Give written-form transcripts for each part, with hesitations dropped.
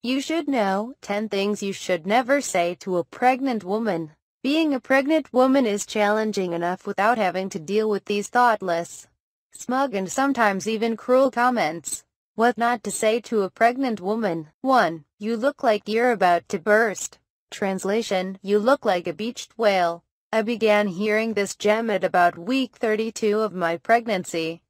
You should know 10 things you should never say to a pregnant woman. Being a pregnant woman is challenging enough without having to deal with these thoughtless, smug and sometimes even cruel comments. What not to say to a pregnant woman. 1. You look like you're about to burst. Translation: you look like a beached whale. I began hearing this gem at about week 32 of my pregnancy.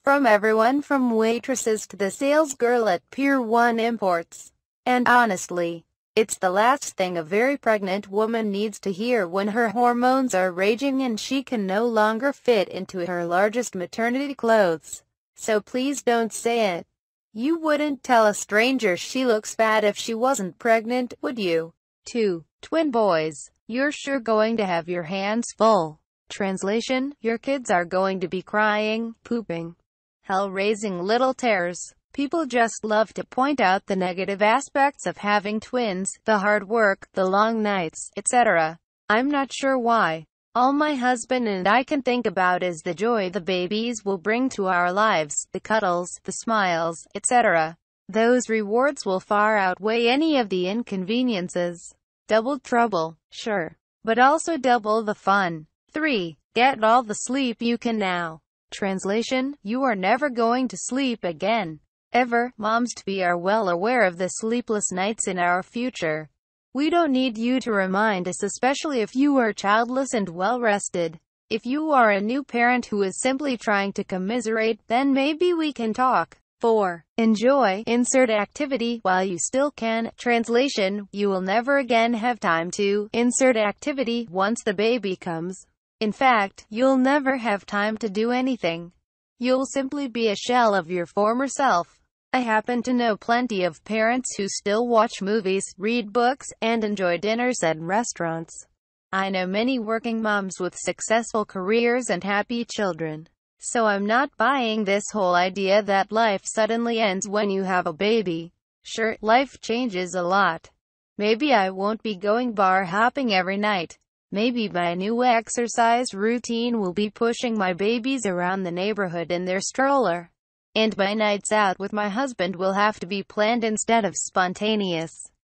From everyone from waitresses to the sales girl at Pier 1 Imports. And honestly, it's the last thing a very pregnant woman needs to hear when her hormones are raging and she can no longer fit into her largest maternity clothes. So please don't say it. You wouldn't tell a stranger she looks bad if she wasn't pregnant, would you? 2. Twin boys. You're sure going to have your hands full. Translation: your kids are going to be crying, pooping, hell-raising little tears. People just love to point out the negative aspects of having twins, the hard work, the long nights, etc. I'm not sure why. All my husband and I can think about is the joy the babies will bring to our lives, the cuddles, the smiles, etc. Those rewards will far outweigh any of the inconveniences. Double trouble, sure, but also double the fun. 3. Get all the sleep you can now. Translation: you are never going to sleep again. Ever. Moms-to-be are well aware of the sleepless nights in our future. We don't need you to remind us, especially if you are childless and well-rested. If you are a new parent who is simply trying to commiserate, then maybe we can talk. 4. Enjoy insert activity while you still can. Translation: you will never again have time to insert activity once the baby comes. In fact, you'll never have time to do anything. You'll simply be a shell of your former self. I happen to know plenty of parents who still watch movies, read books, and enjoy dinners at restaurants. I know many working moms with successful careers and happy children. So I'm not buying this whole idea that life suddenly ends when you have a baby. Sure, life changes a lot. Maybe I won't be going bar hopping every night. Maybe my new exercise routine will be pushing my babies around the neighborhood in their stroller. And my nights out with my husband will have to be planned instead of spontaneous.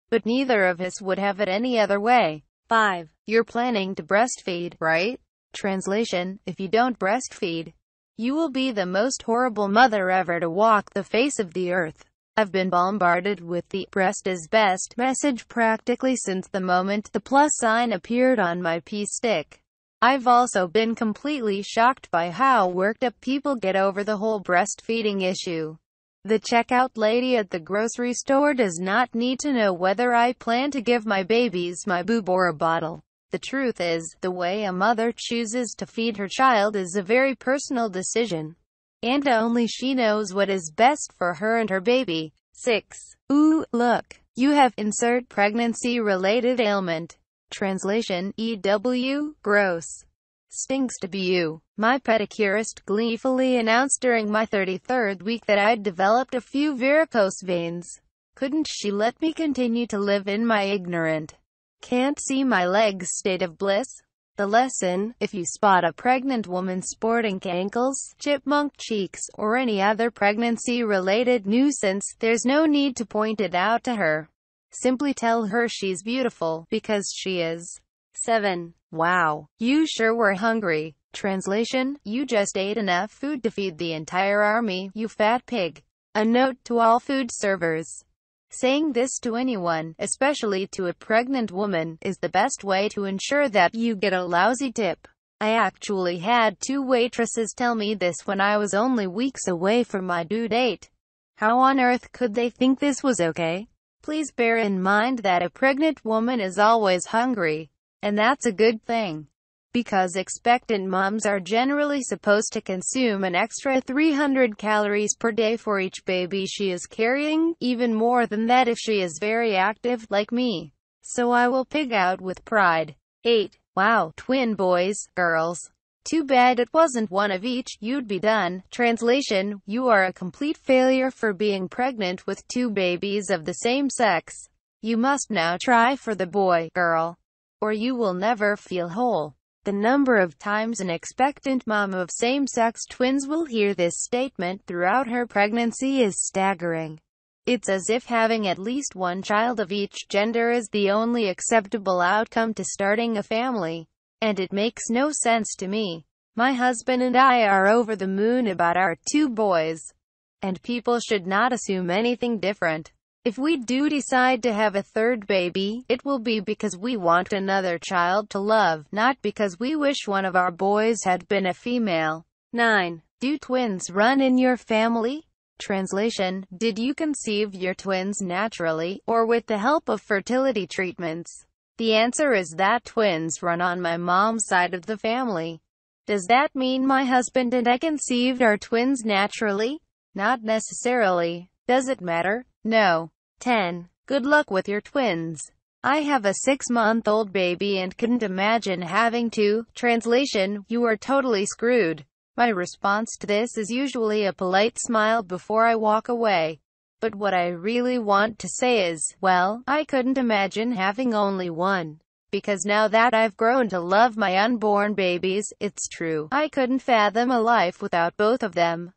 But neither of us would have it any other way. 5. You're planning to breastfeed, right? Translation: if you don't breastfeed, you will be the most horrible mother ever to walk the face of the earth. I've been bombarded with the "breast is best" message practically since the moment the plus sign appeared on my pee stick. I've also been completely shocked by how worked up people get over the whole breastfeeding issue. The checkout lady at the grocery store does not need to know whether I plan to give my babies my boob or a bottle. The truth is, the way a mother chooses to feed her child is a very personal decision. And only she knows what is best for her and her baby. 6. Ooh, look. You have insert pregnancy-related ailment. Translation: EW, gross. Stings to be you. My pedicurist gleefully announced during my 33rd week that I'd developed a few varicose veins. Couldn't she let me continue to live in my ignorant, can't see my legs state of bliss? The lesson: if you spot a pregnant woman sporting ankles, chipmunk cheeks, or any other pregnancy-related nuisance, there's no need to point it out to her. Simply tell her she's beautiful, because she is. 7. Wow, you sure were hungry. Translation: you just ate enough food to feed the entire army, you fat pig. A note to all food servers. Saying this to anyone, especially to a pregnant woman, is the best way to ensure that you get a lousy tip. I actually had 2 waitresses tell me this when I was only weeks away from my due date. How on earth could they think this was okay? Please bear in mind that a pregnant woman is always hungry. And that's a good thing. Because expectant moms are generally supposed to consume an extra 300 calories per day for each baby she is carrying, even more than that if she is very active, like me. So I will pig out with pride. 8. Wow, twin boys, girls. Too bad it wasn't one of each, you'd be done. Translation: you are a complete failure for being pregnant with 2 babies of the same sex. You must now try for the boy, girl, or you will never feel whole. The number of times an expectant mom of same-sex twins will hear this statement throughout her pregnancy is staggering. It's as if having at least one child of each gender is the only acceptable outcome to starting a family. And it makes no sense to me. My husband and I are over the moon about our 2 boys. And people should not assume anything different. If we do decide to have a 3rd baby, it will be because we want another child to love, not because we wish one of our boys had been a female. 9. Do twins run in your family? Translation: did you conceive your twins naturally, or with the help of fertility treatments? The answer is that twins run on my mom's side of the family. Does that mean my husband and I conceived our twins naturally? Not necessarily. Does it matter? No. 10. Good luck with your twins. I have a 6-month-old baby and couldn't imagine having to. Translation: you are totally screwed. My response to this is usually a polite smile before I walk away. But what I really want to say is, well, I couldn't imagine having only one. Because now that I've grown to love my unborn babies, it's true. I couldn't fathom a life without both of them.